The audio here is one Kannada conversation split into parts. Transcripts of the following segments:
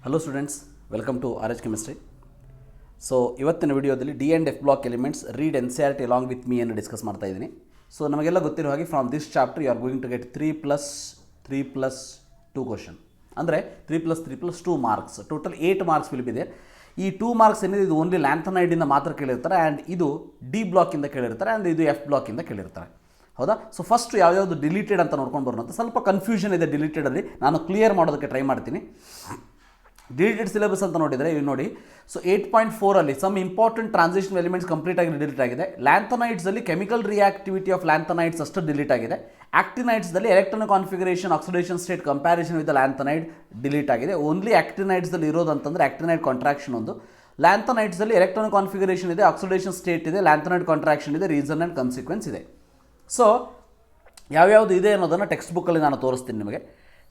Hello students, welcome to R H chemistry. So ಇವತ್ತಿನ ವಿಡಿಯೋದಲ್ಲಿ D and F block elements read N C R T along with me ಅನ್ನು ಡಿಸ್ಕಸ್ ಮಾಡ್ತಾ ಇದ್ದೀನಿ. ಸೊ ನಮಗೆಲ್ಲ ಗೊತ್ತಿರೋ ಹಾಗೆ from this chapter you are going to get 3+3+2 question, ಅಂದರೆ 3+3+2 marks, total 8 marks will be there. ಈ 2 ಮಾರ್ಕ್ಸ್ ಏನಿದೆ ಇದು ಓನ್ಲಿ ಲ್ಯಾಂಥನೈಡಿಂದ ಮಾತ್ರ ಕೇಳಿರ್ತಾರೆ, ಆ್ಯಂಡ್ ಇದು ಡಿ ಬ್ಲಾಕಿಂದ ಕೇಳಿರ್ತಾರೆ, ಆ್ಯಂಡ್ ಇದು ಎಫ್ ಬ್ಲಾಕಿಂದ ಕೇಳಿರ್ತಾರೆ. ಹೌದಾ? ಸೊ ಫಸ್ಟ್ ಯಾವ್ಯಾವುದು ಡಿಲೀಟೆಡ್ ಅಂತ ನೋಡ್ಕೊಂಡು ಬರೋಣ. ಸ್ವಲ್ಪ ಕನ್ಫ್ಯೂಷನ್ ಇದೆ ಡಿಲೀಟೆಡಲ್ಲಿ, ನಾನು ಕ್ಲಿಯರ್ ಮಾಡೋದಕ್ಕೆ ಟ್ರೈ ಮಾಡ್ತೀನಿ. ಡಿಲೀಟೆಡ್ ಸಿಲೆಬಸ್ ಅಂತ ನೋಡಿದರೆ ಇಲ್ಲಿ ನೋಡಿ. So 8.4 some important transition elements complete ಆಗಿ ಡಿಲೀಟ್ ಆಗಿದೆ. ಲ್ಯಾಂಥನೈಡ್ಸಲ್ಲಿ ಕೆಮಿಕಲ್ ರಿಯಾಕ್ಟಿವಿಟಿ ಆಫ್ ಲ್ಯಾಂಥನೈಡ್ಸ್ ಅಷ್ಟು ಡಿಲೀಟ್ ಆಗಿದೆ. ಆಕ್ಟಿನೈಡ್ಸ್ದಲ್ಲಿ electronic configuration oxidation state comparison with lanthanide delete ಆಗಿದೆ. ಓನ್ಲಿ ಆಕ್ಟಿನೈಡ್ಸ್ದಲ್ಲಿ ಇರೋದಂತಂದರೆ ಆಕ್ಟಿನೈಡ್ ಕಾಂಟ್ರಾಕ್ಷನ್ ಒಂದು. ಲ್ಯಾಂಥನೈಡ್ಸಲ್ಲಿ ಎಲೆಕ್ಟ್ರಾನಿಕ್ ಕಾನ್ಫಿಗರೇಷನ್ ಇದೆ, ಆಕ್ಸಿಡೇಷನ್ ಸ್ಟೇಟ್ ಇದೆ, ಲ್ಯಾಂಥನೈಡ್ ಕಾಂಟ್ರಾಕ್ಷನ್ ಇದೆ, ರೀಸನ್ ಆ್ಯಂಡ್ ಕನ್ಸಿಕ್ವೆನ್ಸ್ ಇದೆ. ಸೊ ಯಾವ್ಯಾವುದು ಇದೆ ಅನ್ನೋದನ್ನು ಟೆಕ್ಸ್ಟ್ ಬುಕ್ಕಲ್ಲಿ ನಾನು ತೋರಿಸ್ತೀನಿ ನಿಮಗೆ.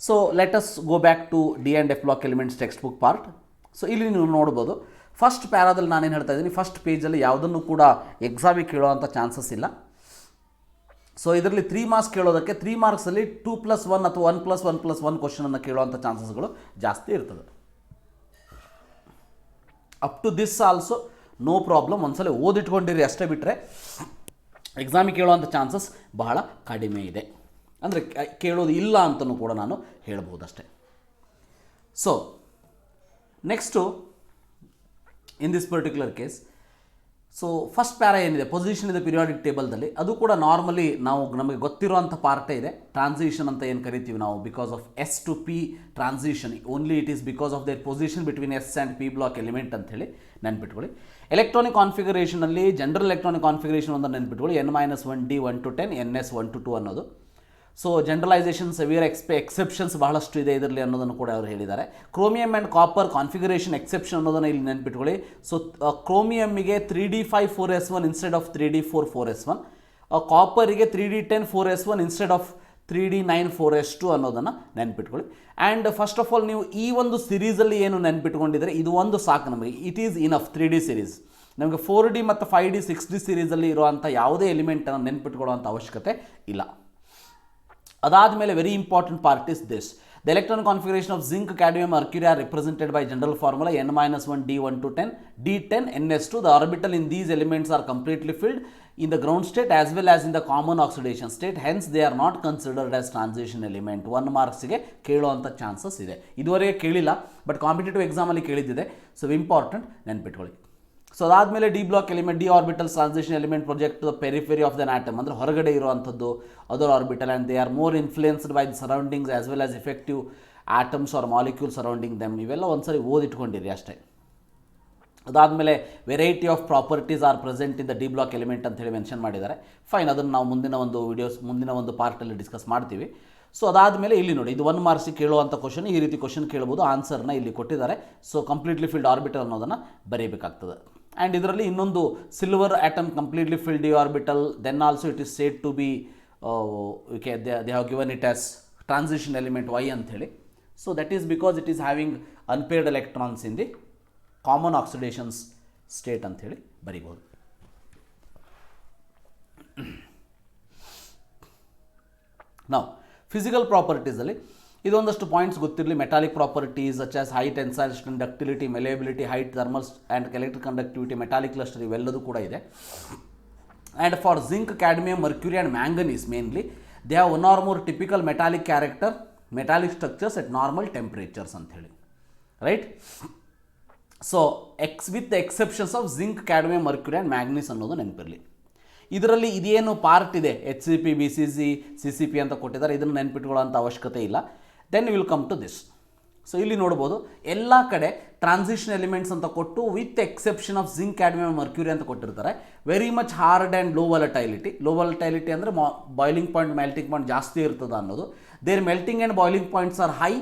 So let us go back to D and F block elements text book part. So ಇಲ್ಲಿ ನೀವು ನೋಡ್ಬೋದು, ಫಸ್ಟ್ ಪ್ಯಾರಾದಲ್ಲಿ ನಾನೇನು ಹೇಳ್ತಾ ಇದ್ದೀನಿ, ಫಸ್ಟ್ ಪೇಜಲ್ಲಿ ಯಾವುದನ್ನು ಕೂಡ ಎಕ್ಸಾಮಿಗೆ ಕೇಳೋವಂಥ ಚಾನ್ಸಸ್ ಇಲ್ಲ. ಸೊ ಇದರಲ್ಲಿ 3 ಮಾರ್ಕ್ಸ್ ಕೇಳೋದಕ್ಕೆ 3 ಮಾರ್ಕ್ಸಲ್ಲಿ 2+1 ಅಥವಾ 1+1+1 ಕ್ವಶನನ್ನು ಕೇಳುವಂಥ ಚಾನ್ಸಸ್ಗಳು ಜಾಸ್ತಿ ಇರ್ತದೆ. Up to this also no problem, ಒಂದ್ಸಲ ಓದಿಟ್ಕೊಂಡಿರಿ ಅಷ್ಟೇ, ಬಿಟ್ಟರೆ ಎಕ್ಸಾಮಿಗೆ ಕೇಳುವಂಥ ಚಾನ್ಸಸ್ ಬಹಳ ಕಡಿಮೆ ಇದೆ. ಅಂದರೆ ಕೇಳೋದು ಇಲ್ಲ ಅಂತಲೂ ಕೂಡ ನಾನು ಹೇಳ್ಬೋದಷ್ಟೆ. So next in this particular case, so first para ಏನಿದೆ ಪೊಸಿಷನ್ ಇದೆ ಪಿರಿಯಾಡಿಕ್ ಟೇಬಲ್ದಲ್ಲಿ, ಅದು ಕೂಡ ನಾರ್ಮಲಿ ನಮಗೆ ಗೊತ್ತಿರೋಂಥ ಪಾರ್ಟೇ ಇದೆ. ಟ್ರಾನ್ಸಿಷನ್ ಅಂತ ಏನು ಕರಿತೀವಿ ನಾವು, because of S to P transition, only it is because of their position between S and P block element ಅಂತ ಹೇಳಿ ನೆನ್ಪಿಟ್ಕೊಳ್ಳಿ. ಎಲೆಕ್ಟ್ರಾನಿಕ್ ಕಾನ್ಫಿಗರೇಷನಲ್ಲಿ ಜನರಲ್ ಎಲೆಕ್ಟ್ರಾನಿಕ್ ಕಾನ್ಫಿಗರೇಷನ್ ಒಂದು ನೆನ್ಪಿಟ್ಕೊಳ್ಳಿ, N-1D 1 to 10, NS 1 to 2 ಅನ್ನೋದು. ಸೊ ಜನರಲೈಸೇಷನ್ ಸೆವಿಯರ್ ಎಕ್ಸೆಪ್ಷನ್ಸ್ ಬಹಳಷ್ಟು ಇದೆ ಇದರಲ್ಲಿ ಅನ್ನೋದನ್ನು ಕೂಡ ಅವರು ಹೇಳಿದ್ದಾರೆ. Chromium and copper configuration exception ಅನ್ನೋದನ್ನು ಇಲ್ಲಿ ನೆನ್ಪಿಟ್ಕೊಳ್ಳಿ. ಸೊ ಕ್ರೋಮಿಯಮ್ಮಿಗೆ 3D5 4s1 instead of 3D4 4s1, ಕಾಪರಿಗೆ 3D10 4s1 instead of 3D9 4s2 ಅನ್ನೋದನ್ನು ನೆನ್ಪಿಟ್ಕೊಳ್ಳಿ. ಆ್ಯಂಡ್ ಫಸ್ಟ್ ಆಫ್ ಆಲ್ ನೀವು ಈ ಒಂದು ಸಿರೀಸಲ್ಲಿ ಏನು ನೆನ್ಪಿಟ್ಕೊಂಡಿದ್ರೆ ಇದು ಒಂದು ಸಾಕು ನಮಗೆ, it is enough. 3D series ನಮಗೆ 4D ಮತ್ತು 5D 6D ಸಿರೀಸಲ್ಲಿ ಇರುವಂಥ ಯಾವುದೇ ಎಲಿಮೆಂಟನ್ನು ನೆನ್ಪಿಟ್ಕೊಳ್ಳುವಂಥ ಅವಶ್ಯಕತೆ ಇಲ್ಲ. ಅದಾದಮೇಲೆ very important part is this: the electronic configuration of zinc, cadmium, mercury are represented by general formula N-1D 1 to 10, D10 NS2. The orbital in these elements are completely filled in the ground state as well as in the common oxidation state, hence they are not considered as transition element. 1 ಮಾರ್ಕ್ಸ್ಗೆ ಕೇಳುವಂಥ ಚಾನ್ಸಸ್ ಇದೆ. ಇದುವರೆಗೆ ಕೇಳಿಲ್ಲ, ಬಟ್ ಕಾಂಪಿಟೇಟಿವ್ ಎಕ್ಸಾಮಲ್ಲಿ ಕೇಳಿದ್ದಿದೆ. ಸೊ ಇಂಪಾರ್ಟೆಂಟ್, ನೆನ್ಪಿಟ್ಕೊಳ್ಳಿ. ಸೊ ಅದಾದಮೇಲೆ D block element, D orbitals transition element project to the periphery of then atom, ಅಂದರೆ ಹೊರಗಡೆ ಇರುವಂಥದ್ದು other orbital, and they are more influenced by the surroundings as well as effective atoms are molecule surrounding them. ಇವೆಲ್ಲ ಒಂದ್ಸರಿ ಓದಿಟ್ಕೊಂಡಿರಿ ಅಷ್ಟೇ. ಅದಾದಮೇಲೆ variety of properties are present in the D block element ಅಂತ ಹೇಳಿ ಮೆನ್ಷನ್ ಮಾಡಿದ್ದಾರೆ. ಫೈನ್, ಅದನ್ನು ನಾವು ಮುಂದಿನ ಒಂದು ಪಾರ್ಟಲ್ಲಿ ಡಿಸ್ಕಸ್ ಮಾಡ್ತೀವಿ. ಸೊ ಅದಾದಮೇಲೆ ಇಲ್ಲಿ ನೋಡಿ, ಇದು 1 ಮಾರ್ಕ್ಸಿಗೆ ಕೇಳುವಂಥ ಕ್ವಶನ್, ಈ ರೀತಿ ಕ್ವಶನ್ ಕೇಳ್ಬೋದು. ಆನ್ಸರ್ನ ಇಲ್ಲಿ ಕೊಟ್ಟಿದ್ದಾರೆ. ಸೊ ಕಂಪ್ಲೀಟ್ಲಿ ಫಿಲ್ಡ್ ಆರ್ಬಿಟಲ್ ಅನ್ನೋದನ್ನು ಬರೀಬೇಕಾಗ್ತದೆ. ಆ್ಯಂಡ್ ಇದರಲ್ಲಿ ಇನ್ನೊಂದು silver atom completely filled D orbital, then also it is said to be they have given it as transition element Y ಅಂಥೇಳಿ. So that is because it is having unpaired electrons in the common oxidations state ಅಂಥೇಳಿ ಬರೀಬೋದು. ನಾವು ಫಿಸಿಕಲ್ ಪ್ರಾಪರ್ಟೀಸಲ್ಲಿ ಇದೊಂದಷ್ಟು ಪಾಯಿಂಟ್ಸ್ ಗೊತ್ತಿರಲಿ. Metallic properties such as high tensile strength, ductility, malleability, height, thermal and electric conductivity, metallic cluster, ಇವೆಲ್ಲದೂ ಕೂಡ ಇದೆ. And for zinc, cadmium, mercury and manganese mainly, they have 1 or more typical metallic character, metallic structures at normal temperatures ಅಂಥೇಳಿ, right? So with the exceptions of zinc, cadmium, mercury and manganese ಅನ್ನೋದು ನೆನಪಿರಲಿ. ಇದರಲ್ಲಿ ಇದೇನು ಪಾರ್ಟ್ ಇದೆ, HCP, BCC, CCP ಅಂತ ಕೊಟ್ಟಿದ್ದಾರೆ, ಇದನ್ನು ನೆನ್ಪಿಟ್ಕೊಳ್ಳೋಂಥ ಅವಶ್ಯಕತೆ ಇಲ್ಲ. Then will come to this. So ಇಲ್ಲಿ ನೋಡ್ಬೋದು, ಎಲ್ಲ ಕಡೆ ಟ್ರಾನ್ಸಿಷನ್ ಎಲಿಮೆಂಟ್ಸ್ ಅಂತ ಕೊಟ್ಟು with exception of zinc, cadmium, mercury ಅಂತ ಕೊಟ್ಟಿರ್ತಾರೆ. Very much hard and low volatility. Low volatility ಅಂದರೆ ಬಾಯ್ಲಿಂಗ್ ಪಾಯಿಂಟ್, ಮೆಲ್ಟಿಂಗ್ ಪಾಯಿಂಟ್ ಜಾಸ್ತಿ ಇರ್ತದೆ ಅನ್ನೋದು. There melting and boiling points are high.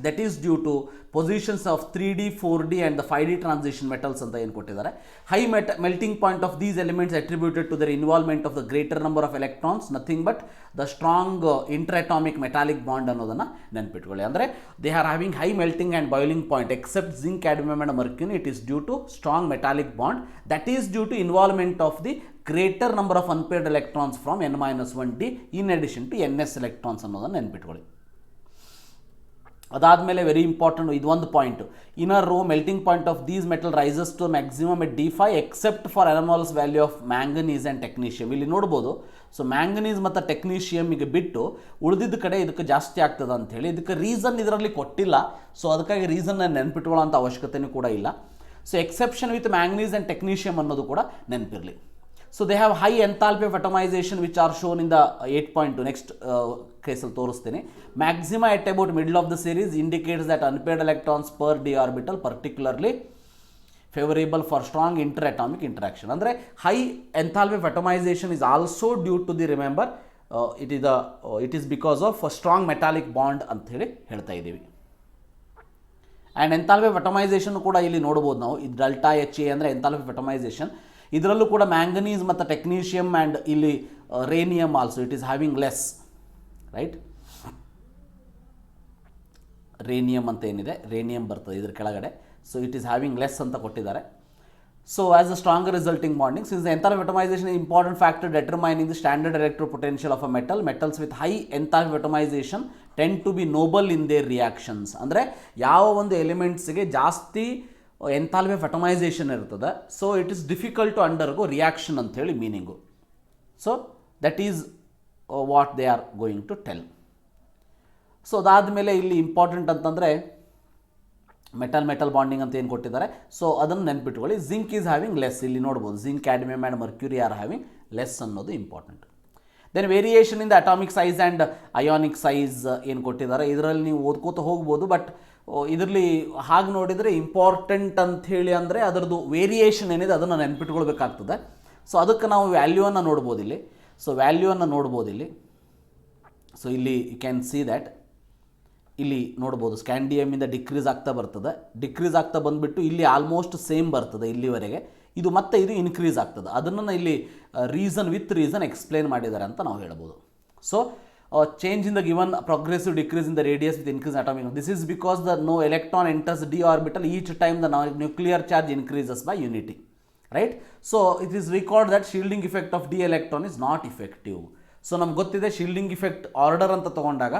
That is due to positions of 3D, 4D and the 5D transition metals ಅಂತ ಏನು ಕೊಟ್ಟಿದ್ದಾರೆ. High melting point of these elements attributed to their involvement of the greater number of electrons, nothing but the strong interatomic metallic bond ಅನ್ನೋದನ್ನು ನೆನ್ಪಿಟ್ಕೊಳ್ಳಿ. ಅಂದರೆ they are having high melting and boiling point except zinc, cadmium and mercury. It is due to strong metallic bond. That is due to involvement of the greater number of unpaired electrons from N-1D in addition to NS electrons ಅನ್ನೋದನ್ನು ನೆನ್ಪಿಟ್ಕೊಳ್ಳಿ. ಅದಾದಮೇಲೆ ವೆರಿ ಇಂಪಾರ್ಟೆಂಟ್ ಇದು ಒಂದು point, inner row melting point of these metal rises to maximum at D5 except for anomalous value of manganese and technetium. ಇಲ್ಲಿ ನೋಡ್ಬೋದು, ಸೊ ಮ್ಯಾಂಗನೀಸ್ ಮತ್ತು ಟೆಕ್ನೀಷಿಯಮಿಗೆ ಬಿಟ್ಟು ಉಳಿದಿದ್ದ ಕಡೆ ಇದಕ್ಕೆ ಜಾಸ್ತಿ ಆಗ್ತದೆ ಅಂಥೇಳಿ. ಇದಕ್ಕೆ ರೀಸನ್ ಇದರಲ್ಲಿ ಕೊಟ್ಟಿಲ್ಲ, ಸೊ ಅದಕ್ಕಾಗಿ ರೀಸನ್ನ ನೆನ್ಪಿಟ್ಕೊಳ್ಳೋಂಥ ಅವಶ್ಯಕತೆಯೂ ಕೂಡ ಇಲ್ಲ. So exception with manganese and technetium ಅನ್ನೋದು ಕೂಡ ನೆನಪಿರಲಿ. So they have high enthalpy of atomisation which are shown in the 8.2 next ಕೇಸಲ್ಲಿ ತೋರಿಸ್ತೀನಿ. Maxima at about middle of the series indicates that unpaired electrons per d orbital particularly favourable for strong interatomic interaction. ಅಂದರೆ high enthalpy of atomisation is also due to the remember it is because of strong metallic bond ಅಂಥೇಳಿ ಹೇಳ್ತಾ ಇದ್ದೀವಿ. ಆ್ಯಂಡ್ ಎಂಥಾಲ್ಪಿ ಆಫ್ ಅಟಮೈಸೇಷನ್ ಕೂಡ ಇಲ್ಲಿ ನೋಡ್ಬೋದು ನಾವು. ಇದು ಡೆಲ್ಟಾ HA ಅಂದರೆ ಎಂಥಾಲ್ಪಿ ಆಫ್ ಅಟಮೈಸೇಷನ್. ಇದರಲ್ಲೂ ಕೂಡ ಮ್ಯಾಂಗನೀಸ್ ಮತ್ತು ಟೆಕ್ನೀಷಿಯಮ್ ಆ್ಯಂಡ್ ಇಲ್ಲಿ rhenium also it is having less, right. Rhenium ಅಂತ ಏನಿದೆ, ರೇನಿಯಮ್ ಬರ್ತದೆ ಇದ್ರ ಕೆಳಗಡೆ. So it is having less ಅಂತ ಕೊಟ್ಟಿದ್ದಾರೆ. So as a stronger resulting bonding since enthalpy of atomisation is important factor determining the standard electro potential of a metal. Metals with high enthalpy of atomisation tend to be noble in their reactions. ಅಂದರೆ ಯಾವ ಒಂದು ಎಲಿಮೆಂಟ್ಸ್ಗೆ ಜಾಸ್ತಿ ಎಂಥಾಲ್ಪಿ ಆಫ್ ಅಟಮೈಸೇಷನ್ ಇರ್ತದೆ, so it is difficult to undergo reaction ಅಂಥೇಳಿ meaning. So that is what they are going to tell. So ಅದಾದಮೇಲೆ ಇಲ್ಲಿ ಇಂಪಾರ್ಟೆಂಟ್ ಅಂತಂದರೆ ಮೆಟಲ್ ಬಾಂಡಿಂಗ್ ಅಂತ ಏನು ಕೊಟ್ಟಿದ್ದಾರೆ, ಸೊ ಅದನ್ನು ನೆನ್ಪಿಟ್ಕೊಳ್ಳಿ. ಜಿಂಕ್ ಈಸ್ ಹ್ಯಾವಿಂಗ್ ಲೆಸ್, ಇಲ್ಲಿ ನೋಡ್ಬೋದು zinc, cadmium and mercury are having less ಅನ್ನೋದು important. Then variation in the atomic size and ionic size ಏನು ಕೊಟ್ಟಿದ್ದಾರೆ, ಇದರಲ್ಲಿ ನೀವು ಓದ್ಕೋತ ಹೋಗ್ಬೋದು. ಬಟ್ ಇದರಲ್ಲಿ ಹಾಗೆ ನೋಡಿದರೆ ಇಂಪಾರ್ಟೆಂಟ್ ಅಂಥೇಳಿ ಅಂದರೆ ಅದರದ್ದು ವೇರಿಯೇಷನ್ ಏನಿದೆ ಅದನ್ನು ನೆನ್ಪಿಟ್ಕೊಳ್ಬೇಕಾಗ್ತದೆ. ಸೊ ಅದಕ್ಕೆ ನಾವು ವ್ಯಾಲ್ಯೂವನ್ನು ನೋಡ್ಬೋದು ಇಲ್ಲಿ. ಸೊ ವ್ಯಾಲ್ಯೂವನ್ನು ನೋಡ್ಬೋದು ಇಲ್ಲಿ. ಸೊ ಇಲ್ಲಿ ಯು ಕ್ಯಾನ್ ಸಿ ದ್ಯಾಟ್ ಇಲ್ಲಿ ನೋಡ್ಬೋದು ಸ್ಕ್ಯಾಂಡಿಯಮಿಂದ ಡಿಕ್ರೀಸ್ ಆಗ್ತಾ ಬರ್ತದೆ. ಡಿಕ್ರೀಸ್ ಆಗ್ತಾ ಬಂದುಬಿಟ್ಟು ಇಲ್ಲಿ ಆಲ್ಮೋಸ್ಟ್ ಸೇಮ್ ಬರ್ತದೆ ಇಲ್ಲಿವರೆಗೆ. ಇದು ಮತ್ತೆ ಇದು ಇನ್ಕ್ರೀಸ್ ಆಗ್ತದೆ. ಅದನ್ನು ಇಲ್ಲಿ ರೀಸನ್ ವಿತ್ ರೀಸನ್ ಎಕ್ಸ್ಪ್ಲೇನ್ ಮಾಡಿದ್ದಾರೆ ಅಂತ ನಾವು ಹೇಳ್ಬೋದು. So change in the given progressive decrease in the radius with increase in atomic. This is because the no electron enters d orbital each time the nuclear charge increases by unity, right? So it is recorded that shielding effect of d electron is not effective. So ನಮ್ಗೆ ಗೊತ್ತಿದೆ shielding effect ಆರ್ಡರ್ ಅಂತ ತಗೊಂಡಾಗ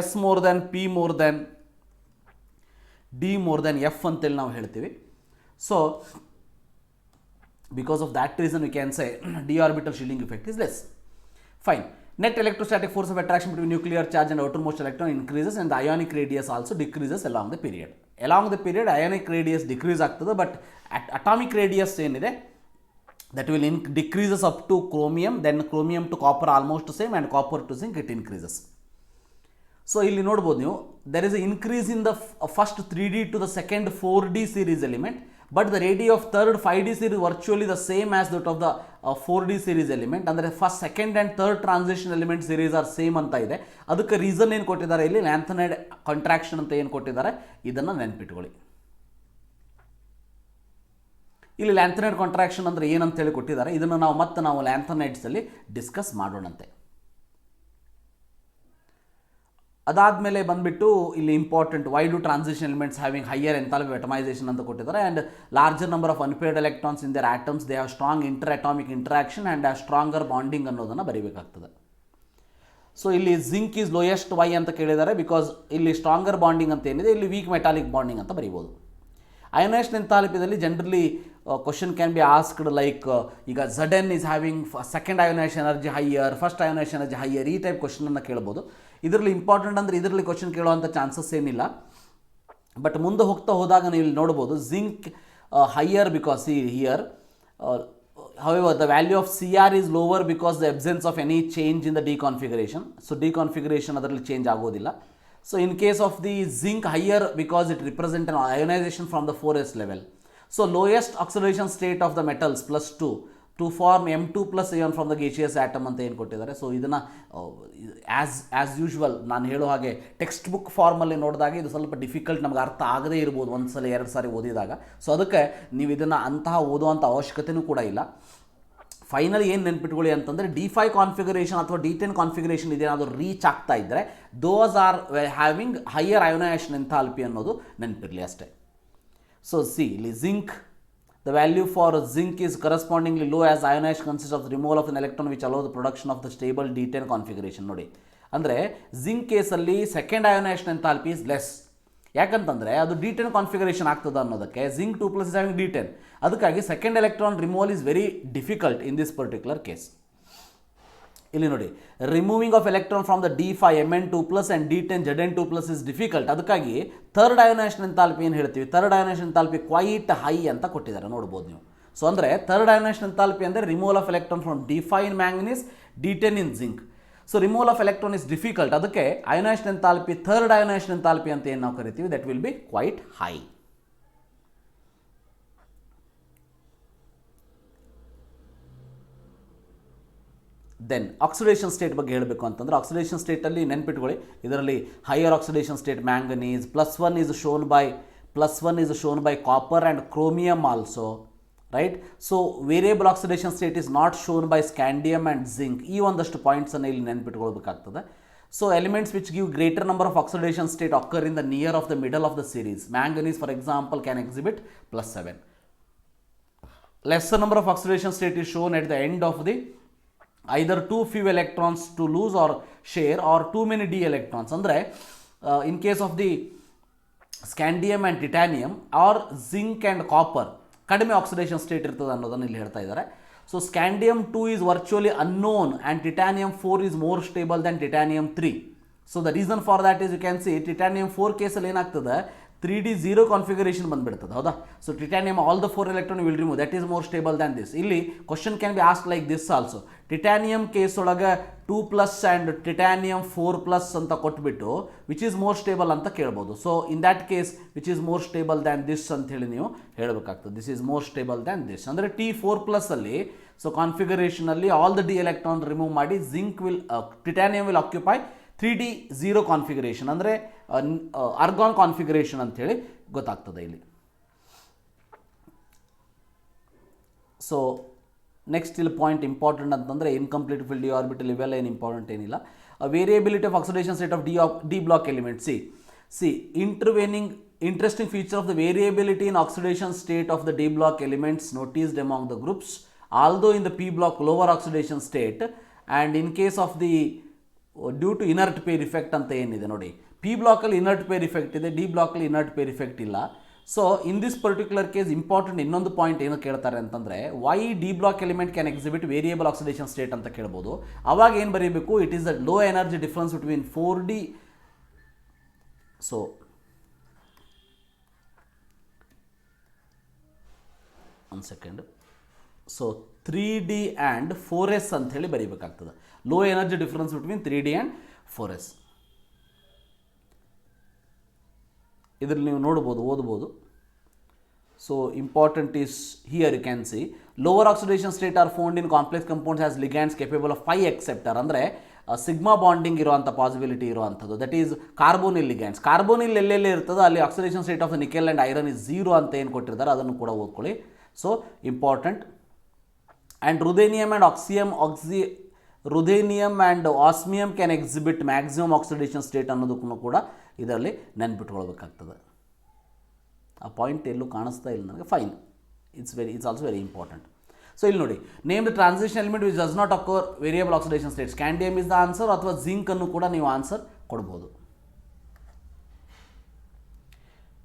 S more than P more than D more than F ಅಂತೇಳಿ ನಾವು ಹೇಳ್ತೀವಿ. So because of that reason we can say d orbital shielding effect is less. Fine. Net electrostatic force of attraction between nuclear charge and outermost electron increases and the ionic radius also decreases along the period. Along the period ionic radius decrease ಆಗ್ತದೆ, but atomic radius ಏನಿದೆ that will decreases up to chromium, then chromium to copper almost same and copper to zinc it increases. So ಇಲ್ಲಿ ನೋಡ್ಬೋದು ನೀವು there is an increase in the first 3D to the second 4D series element, but the radii of third 5D series virtually the same as that of the 4D series element. ಅಂದರೆ first second and third transition element series are same ಅಂತ ಇದೆ. ಅದಕ್ಕೆ ರೀಸನ್ ಏನು ಕೊಟ್ಟಿದ್ದಾರೆ ಇಲ್ಲಿ, ಲ್ಯಾಂಥನೈಡ್ ಕಾಂಟ್ರಾಕ್ಷನ್ ಅಂತ ಏನು ಕೊಟ್ಟಿದ್ದಾರೆ ಇದನ್ನು ನೆನ್ಪಿಟ್ಕೊಳ್ಳಿ. ಇಲ್ಲಿ ಲ್ಯಾಂಥನೈಡ್ ಕಾಂಟ್ರಾಕ್ಷನ್ ಅಂದರೆ ಏನಂತೇಳಿ ಕೊಟ್ಟಿದ್ದಾರೆ, ಇದನ್ನು ನಾವು ಲ್ಯಾಂಥನೈಡ್ಸಲ್ಲಿ ಡಿಸ್ಕಸ್ ಮಾಡೋಣಂತೆ. ಅದಾದಮೇಲೆ ಬಂದುಬಿಟ್ಟು ಇಲ್ಲಿ important why do transition elements having higher enthalpy atomisation ಅಂತ ಕೊಟ್ಟಿದ್ದಾರೆ. And larger number of unpaired electrons in their atoms they have strong interatomic interaction and stronger bonding ಅನ್ನೋದನ್ನು ಬರೀಬೇಕಾಗ್ತದೆ. ಸೊ ಇಲ್ಲಿ ಜಿಂಕ್ ಈಸ್ ಲೋಯೆಸ್ಟ್ ವೈ ಅಂತ ಕೇಳಿದ್ದಾರೆ, ಬಿಕಾಸ್ ಇಲ್ಲಿ ಸ್ಟ್ರಾಂಗರ್ ಬಾಂಡಿಂಗ್ ಅಂತ ಏನಿದೆ ಇಲ್ಲಿ ವೀಕ್ ಮೆಟಾಲಿಕ್ ಬಾಂಡಿಂಗ್ ಅಂತ ಬರೀಬೋದು. ಅಯೋನೈಸ್ಡ್ ಎಂಥಾಲ್ಪಿದಲ್ಲಿ generally question can be asked like ಈಗ Zn is having second ionisation energy higher, first ionisation energy higher, ಈ ಟೈಪ್ ಕ್ವಶನನ್ನು ಕೇಳ್ಬೋದು. ಇದರಲ್ಲಿ ಇಂಪಾರ್ಟೆಂಟ್ ಅಂದರೆ ಇದರಲ್ಲಿ ಕ್ವಶನ್ ಕೇಳುವಂಥ ಚಾನ್ಸಸ್ ಏನಿಲ್ಲ. ಬಟ್ ಮುಂದೆ ಹೋಗ್ತಾ ಹೋದಾಗ ನೀವು ಇಲ್ಲಿ ನೋಡ್ಬೋದು zinc higher because here however the value of Cr is lower because the absence of any change in the deconfiguration. So deconfiguration ಅದರಲ್ಲಿ ಚೇಂಜ್ ಆಗೋದಿಲ್ಲ. So in case of the zinc higher because it represents an ionization from the 4s level. So lowest oxidation state of the metals +2 to form M2 plus ion from the gaseous atom ಅಂತ ಏನು ಕೊಟ್ಟಿದ್ದಾರೆ. ಸೊ ಇದನ್ನು ಆ್ಯಸ್ ಯೂಶ್ವಲ್ ನಾನು ಹೇಳೋ ಹಾಗೆ ಟೆಕ್ಸ್ಟ್ ಬುಕ್ ಫಾರ್ಮಲ್ಲಿ ನೋಡಿದಾಗ ಇದು ಸ್ವಲ್ಪ ಡಿಫಿಕಲ್ಟ್, ನಮ್ಗೆ ಅರ್ಥ ಆಗದೇ ಇರ್ಬೋದು ಒಂದು ಸಲ 2 ಸಾರಿ ಓದಿದಾಗ. ಸೊ ಅದಕ್ಕೆ ನೀವು ಇದನ್ನು ಅಂತಹ ಓದುವಂಥ ಅವಶ್ಯಕತೆಯೂ ಕೂಡ ಇಲ್ಲ. ಫೈನಲಿ ಏನು ನೆನ್ಪಿಟ್ಕೊಳ್ಳಿ ಅಂತಂದರೆ D5 ಕಾನ್ಫಿಗರೇಷನ್ ಅಥವಾ D10 ಕಾನ್ಫಿಗರೇಷನ್ ಇದೇನಾದರೂ ರೀಚ್ ಆಗ್ತಾ ಇದ್ದರೆ those are having higher ionisation enthalpy ಅನ್ನೋದು ನೆನಪಿರಲಿ ಅಷ್ಟೇ. ಸೊ ಇಲ್ಲಿ zinc, the value for zinc is correspondingly low as ionization consists of the removal of an electron which allows the production of the stable D10 configuration. ನೋಡಿ ಅಂದರೆ ಜಿಂಕ್ ಕೇಸಲ್ಲಿ second ionisation enthalpy is less. ಯಾಕಂತಂದರೆ ಅದು D10 ಕಾನ್ಫಿಗರೇಷನ್ ಆಗ್ತದೆ ಅನ್ನೋದಕ್ಕೆ ಜಿಂಕ್ 2+ ಇಸ್ ಹ್ಯಾವಿಂಗ್ D10. ಅದಕ್ಕಾಗಿ second electron removal is very difficult in this particular case. ಇಲ್ಲಿ ನೋಡಿ, removing of electron from the D5 Mn2+ and D10 Zn2+ is difficult. ಅದಕ್ಕಾಗಿ ಥರ್ಡ್ ಅಯೋನೈಸೇಷನ್ ಎಂಥಾಲ್ಪಿ ಏನು ಹೇಳ್ತೀವಿ, third ionisation enthalpy quite high ಅಂತ ಕೊಟ್ಟಿದ್ದಾರೆ, ನೋಡ್ಬೋದು ನೀವು. ಸೊ ಅಂದರೆ ಥರ್ಡ್ ಅಯೋನೈಸೇಷನ್ ಎಂಥಾಲ್ಪಿ ಅಂದರೆ removal of electron from D5 in manganese, D10 in zinc. So removal of electron is difficult. ಅದಕ್ಕೆ ionisation enthalpy, third ionisation enthalpy ಅಂತ ಏನು ನಾವು ಕರಿತೀವಿ, that will be quite high. Then oxidation state ಬಗ್ಗೆ ಹೇಳಬೇಕು ಅಂತಂದರೆ, ಆಕ್ಸಿಡೇಷನ್ ಸ್ಟೇಟಲ್ಲಿ ನೆನ್ಪಿಟ್ಕೊಳ್ಳಿ, ಇದರಲ್ಲಿ higher oxidation state manganese, +1 is shown by copper and chromium also, right? So variable oxidation state is not shown by scandium and zinc. ಈ ಒಂದಷ್ಟು ಪಾಯಿಂಟ್ಸನ್ನು ಇಲ್ಲಿ ನೆನ್ಪಿಟ್ಕೊಳ್ಬೇಕಾಗ್ತದೆ. So elements which give greater number of oxidation state occur in the near of the middle of the series. Manganese for example can exhibit +7. lesser number of oxidation state is shown at the end of the either too few electrons to lose or share or too many d electrons. ಅಂದರೆ in case of the scandium and titanium or zinc and copper ಕಡಿಮೆ ಆಕ್ಸಿಡೇಷನ್ ಸ್ಟೇಟ್ ಇರ್ತದೆ ಅನ್ನೋದನ್ನು ಇಲ್ಲಿ ಹೇಳ್ತಾ ಇದ್ದಾರೆ. So scandium 2 is virtually unknown and titanium 4 is more stable than titanium 3. So the reason for that is you can see titanium 4 ಕೇಸಲ್ಲಿ ಏನಾಗ್ತದೆ, 3d0 ಕಾನ್ಫಿಗರೇಷನ್ ಬಂದುಬಿಡ್ತದೆ, ಹೌದಾ. So titanium all the 4 electron will remove, that is more stable than this. ಇಲ್ಲಿ question can be ask like this also. Titanium case ಒಳಗೆ 2+ ಆ್ಯಂಡ್ ಟಿಟಾನಿಯಮ್ 4+ ಅಂತ ಕೊಟ್ಬಿಟ್ಟು ವಿಚ್ ಈಸ್ ಮೋರ್ ಸ್ಟೇಬಲ್ ಅಂತ ಕೇಳ್ಬೋದು. So in that case which is more stable than this ಅಂತ ಹೇಳಿ ನೀವು ಹೇಳಬೇಕಾಗ್ತದೆ. This is more stable than this. ಅಂದರೆ T4+ ಅಲ್ಲಿ ಸೊ ಕಾನ್ಫಿಗರೇಷನಲ್ಲಿ all the d electron remove ಮಾಡಿ titanium will occupy 3d0 configuration, ಅಂದರೆ ಆರ್ಗಾನ್ ಕಾನ್ಫಿಗರೇಷನ್ ಅಂಥೇಳಿ ಗೊತ್ತಾಗ್ತದೆ ಇಲ್ಲಿ. ಸೊ ನೆಕ್ಸ್ಟ್ ಇಲ್ಲಿ ಪಾಯಿಂಟ್ ಇಂಪಾರ್ಟೆಂಟ್ ಅಂತಂದರೆ ಇನ್ಕಂಪ್ಲೀಟ್ ಫಿಲ್ ಡಿ ಆರ್ಬಿಟಲ್ ಇವೆಲ್ಲ ಏನು ಇಂಪಾರ್ಟೆಂಟ್ ಏನಿಲ್ಲ. Variability of oxidation state of d block element. See interesting feature of the variability in oxidation state of the d block elements noticed among the groups, although in the p block lower oxidation state and in case of the due to inert pair effect ಅಂತ ಏನಿದೆ ನೋಡಿ, ಪಿ ಬ್ಲಾಕಲ್ಲಿ ಇನರ್ಟ್ ಪೇರ್ ಇಫೆಕ್ಟ್ ಇದೆ, ಡಿ ಬ್ಲಾಕಲ್ಲಿ ಇನರ್ಟ್ ಪೇರ್ ಇಫೆಕ್ಟ್ ಇಲ್ಲ. So in this particular case important ಇನ್ನೊಂದು ಪಾಯಿಂಟ್ ಏನು ಕೇಳ್ತಾರೆ ಅಂತಂದರೆ, why d block element can exhibit variable oxidation state ಅಂತ ಕೇಳ್ಬೋದು. ಅವಾಗ ಏನು ಬರೀಬೇಕು, it is the low energy difference between 4d. So ಒಂದು second. So 3d and 4s ಅಂತ ಹೇಳಿ ಬರೀಬೇಕಾಗ್ತದೆ. Low energy difference between 3d and 4s. ಇದರಲ್ಲಿ ನೀವು ನೋಡ್ಬೋದು, ಓದ್ಬೋದು. So important is here you can see lower oxidation state are found in complex compounds has ligands capable of 5 acceptor. ಅಂದರೆ ಸಿಗ್ಮಾ ಬಾಂಡಿಂಗ್ ಇರುವಂಥ ಪಾಸಿಬಿಲಿಟಿ ಇರುವಂಥದ್ದು, that is carbonyl ligands. Carbonyl ಎಲ್ಲೆಲ್ಲಿ ಇರ್ತದೆ ಅಲ್ಲಿ oxidation state of the nickel and iron is 0 ಅಂತ ಏನು ಕೊಟ್ಟಿರ್ತಾರೆ ಅದನ್ನು ಕೂಡ ಓದ್ಕೊಳ್ಳಿ. So important. And ruthenium and osmium can exhibit maximum oxidation state ಅನ್ನೋದಕ್ಕೂ ಕೂಡ ಇದರಲ್ಲಿ ನೆನ್ಪಿಟ್ಕೊಳ್ಬೇಕಾಗ್ತದೆ. ಆ ಪಾಯಿಂಟ್ ಎಲ್ಲೂ ಕಾಣಿಸ್ತಾ ಇಲ್ಲ ನನಗೆ, fine, it's also very important. So ಇಲ್ಲಿ ನೋಡಿ, name the transition element which does not occur variable oxidation state. Scandium is the answer, ಅಥವಾ ಜಿಂಕ್ ಅನ್ನು ಕೂಡ ನೀವು ಆನ್ಸರ್ ಕೊಡ್ಬೋದು.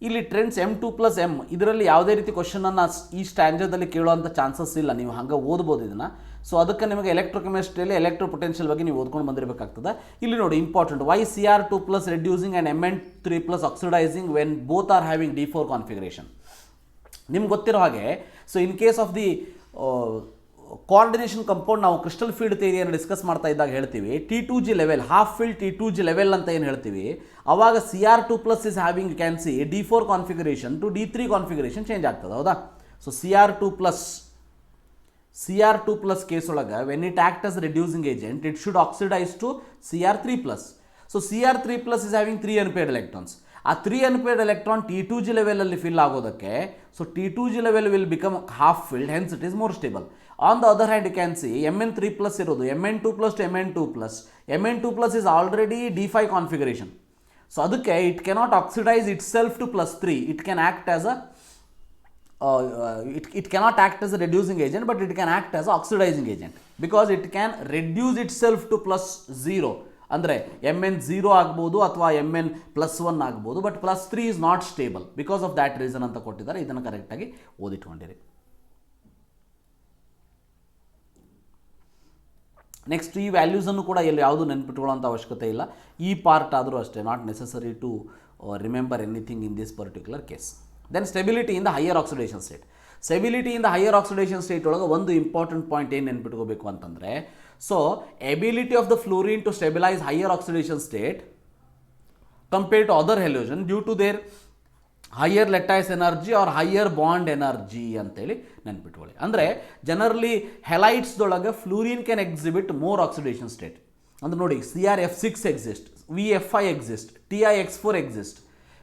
ಇಲ್ಲಿ ಟ್ರೆಂಡ್ಸ್ M2+M ಇದರಲ್ಲಿ ಯಾವುದೇ ರೀತಿ ಕ್ವಶನನ್ನು ಈ ಸ್ಟ್ಯಾಂಜರ್ದಲ್ಲಿ ಕೇಳುವಂಥ ಚಾನ್ಸಸ್ ಇಲ್ಲ, ನೀವು ಹಾಗೆ ಓದ್ಬೋದು ಇದನ್ನು. ಸೊ ಅದಕ್ಕೆ ನಿಮಗೆ ಎಲೆಕ್ಟ್ರೋಕೆಮಿಸ್ಟ್ರಿಯಲ್ಲಿ ಎಲೆಕ್ಟ್ರೋ ಪೊಟೆನ್ಷಿಯಲ್ ಬಗ್ಗೆ ನೀವು ಓದ್ಕೊಂಡು ಬಂದಿರಬೇಕಾಗ್ತದೆ. ಇಲ್ಲಿ ನೋಡಿ important, why Cr2+ reducing and Mn3+ oxidising when both are having D4 configuration. ನಿಮ್ಗೆ ಗೊತ್ತಿರೋ ಹಾಗೆ, so in case of the coordination compound ನಾವು ಕ್ರಿಸ್ಟಲ್ ಫೀಲ್ಡ್ ಥಿಯರಿಯನ್ನು ಡಿಸ್ಕಸ್ ಮಾಡ್ತಾ ಇದ್ದಾಗ ಹೇಳ್ತೀವಿ T2G level, half field T2G level ಅಂತ ಏನು ಹೇಳ್ತೀವಿ, ಅವಾಗ Cr2+ is having can see D4 configuration to D3 configuration change ಆಗ್ತದೆ, ಹೌದಾ. ಸೊ Cr2+ ಕೇಸ್ ಒಳಗೆ when it act as reducing agent it should oxidise to Cr3+. So Cr3+ is having 3 unpaired electrons. ಆ 3 ಅನ್ಪೇರ್ಡ್ ಎಲೆಕ್ಟ್ರಾನ್ T2G ಲೆವೆಲಲ್ಲಿ ಫಿಲ್ ಆಗೋದಕ್ಕೆ, so T2G level will become half filled, hence it is more stable. On the other hand you can see Mn3+ ಇರೋದು Mn2+ to Mn2+. Mn2+ is already D5 configuration. So ಅದಕ್ಕೆ it cannot oxidise itself to +3. It can act as a it cannot act as a reducing agent, but it can act as an oxidizing agent because it can reduce itself to +0 ಅಂದರೆ Mn0 ಆಗ್ಬೋದು ಅಥವಾ Mn+1 ಆಗ್ಬೋದು, but +3 is not stable because of that reason ಅಂತ ಕೊಟ್ಟಿದ್ದಾರೆ. ಇದನ್ನು ಕರೆಕ್ಟಾಗಿ ಓದಿಟ್ಕೊಂಡಿರಿ. ನೆಕ್ಸ್ಟ್ ಈ ವ್ಯಾಲ್ಯೂಸನ್ನು ಕೂಡ ಎಲ್ಲಿ ಯಾವುದು ನೆನ್ಪಿಟ್ಕೊಳ್ಳೋಂಥ ಅವಶ್ಯಕತೆ ಇಲ್ಲ. ಈ ಪಾರ್ಟ್ ಆದರೂ ಅಷ್ಟೇ, not necessary to remember anything in this particular case. Then stability in the higher oxidation state. Stability in the higher oxidation state ಒಳಗೆ ಒಂದು ಇಂಪಾರ್ಟೆಂಟ್ ಪಾಯಿಂಟ್ ಏನು ನೆನ್ಪಿಟ್ಕೋಬೇಕು ಅಂತಂದರೆ, so ability of the fluorine to stabilise higher oxidation state compared to other halogen due to their higher lattice energy or higher bond energy ಅಂತೇಳಿ ನೆನ್ಪಿಟ್ಕೊಳ್ಳಿ. ಅಂದರೆ ಜನರಲಿ ಹೆಲೈಟ್ಸ್ದೊಳಗೆ fluorine can exhibit more oxidation state. ಅಂದ್ರೆ ನೋಡಿ, CrF6 exist, VF5 exist, TiX4 exist,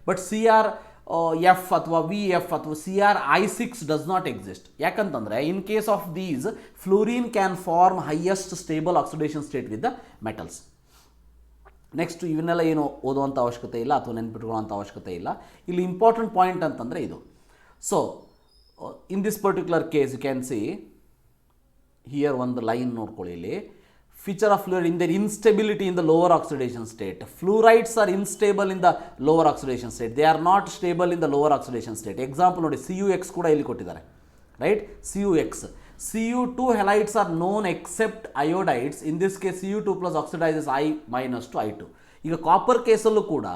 but CrF ಅಥವಾ VF ಅಥವಾ CrI6 ಡಸ್ ನಾಟ್ ಎಕ್ಸಿಸ್ಟ್. ಯಾಕಂತಂದರೆ in case of these fluorine can form highest stable oxidation state with the metals. Next ಇವನ್ನೆಲ್ಲ ಏನು ಓದುವಂಥ ಅವಶ್ಯಕತೆ ಇಲ್ಲ ಅಥವಾ ನೆನ್ಪಿಟ್ಕೊಳ್ಳೋಂಥ ಅವಶ್ಯಕತೆ ಇಲ್ಲ. ಇಲ್ಲಿ ಇಂಪಾರ್ಟೆಂಟ್ ಪಾಯಿಂಟ್ ಅಂತಂದರೆ ಇದು. So in this particular case you can see here ಒಂದು ಲೈನ್ ನೋಡ್ಕೊಳ್ಳಿ. ಇಲ್ಲಿ feature of fluoride in their instability in the lower oxidation state. Fluorides are instable in the lower oxidation state, they are not stable in the lower oxidation state. Example ನೋಡಿ, CuX ಕೂಡ ಇಲ್ಲಿ ಕೊಟ್ಟಿದ್ದಾರೆ, right? CuX, Cu2 halides are known except iodides. In this case Cu2 plus oxidizes I minus to I2. ಈಗ ಕಾಪರ್ ಕೇಸಲ್ಲೂ ಕೂಡ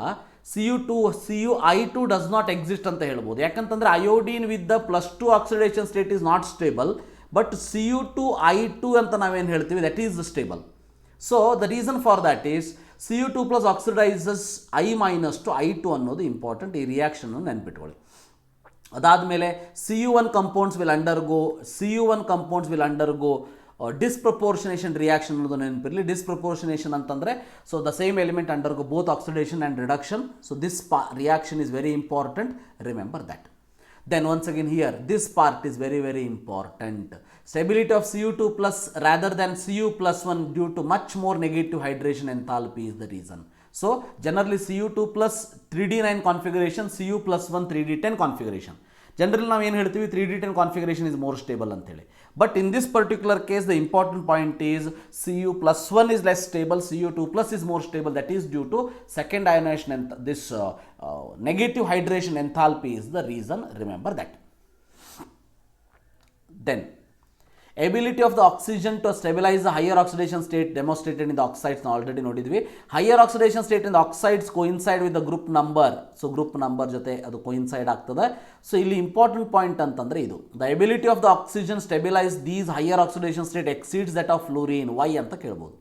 CuI2 ಡಸ್ ನಾಟ್ ಎಕ್ಸಿಸ್ಟ್ ಅಂತ ಹೇಳ್ಬೋದು. ಯಾಕಂತಂದರೆ iodine with the +2 oxidation state is not stable, but Cu2I2 ಅಂತ ನಾವೇನು ಹೇಳ್ತೀವಿ that is stable. So the reason for that is Cu2 plus oxidises I minus to I2 ಅನ್ನೋದು ಇಂಪಾರ್ಟೆಂಟ್. ಈ ರಿಯಾಕ್ಷನ್ ನೆನ್ಪಿಟ್ಕೊಳ್ಳಿ. ಅದಾದಮೇಲೆ Cu1 compounds will undergo disproportionation reaction ಅನ್ನೋದು ನೆನಪಿರಲಿ. ಡಿಸ್ಪ್ರಪೋರ್ಷನೇಷನ್ ಅಂತಂದರೆ so the same element undergo both oxidation and reduction. So this reaction is very important, remember that. Then once again here this part is very very important. Stability of Cu2 plus rather than Cu plus 1 due to much more negative hydration enthalpy is the reason. So generally Cu2 plus 3d9 configuration, Cu plus 1 3d10 configuration. Generally ನಾವು ಏನು ಹೇಳ್ತೀವಿ 3d10 configuration is more stable ಅಂತೇಳಿ. But in this particular case the important point is Cu plus 1 is less stable, Cu2 plus is more stable. That is due to second ionization and this negative hydration enthalpy is the reason, remember that. Then ability of the oxygen to stabilize the higher oxidation state demonstrated in the oxides ನಾವು ಆಲ್ರೆಡಿ ನೋಡಿದ್ವಿ. Higher oxidation state in the oxides coincide with the group number. So group number ಜೊತೆ ಅದು ಕೋಇನ್ಸೈಡ್ ಆಗ್ತದೆ. ಸೊ ಇಲ್ಲಿ ಇಂಪಾರ್ಟೆಂಟ್ ಪಾಯಿಂಟ್ ಅಂತಂದರೆ ಇದು, the ability of the oxygen stabilise these higher oxidation state exceeds that of fluorine. Why ಅಂತ ಕೇಳ್ಬೋದು.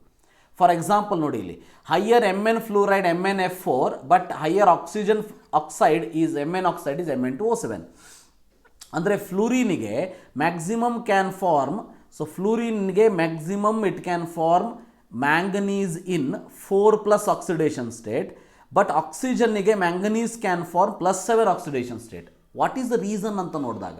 ಫಾರ್ ಎಕ್ಸಾಂಪಲ್ ನೋಡಿ, ಇಲ್ಲಿ higher Mn fluoride MnF4 but higher oxygen oxide is Mn oxide is Mn2O7. ಅಂದರೆ ಫ್ಲೂರಿನಿಗೆ ಮ್ಯಾಕ್ಸಿಮಮ್ ಕ್ಯಾನ್ ಫಾರ್ಮ್, ಸೊ ಫ್ಲೂರಿನ್ಗೆ maximum it can form manganese in 4+ oxidation state, but ಆಕ್ಸಿಜನ್ನಿಗೆ manganese can form +7 oxidation state. What is the reason ಅಂತ ನೋಡಿದಾಗ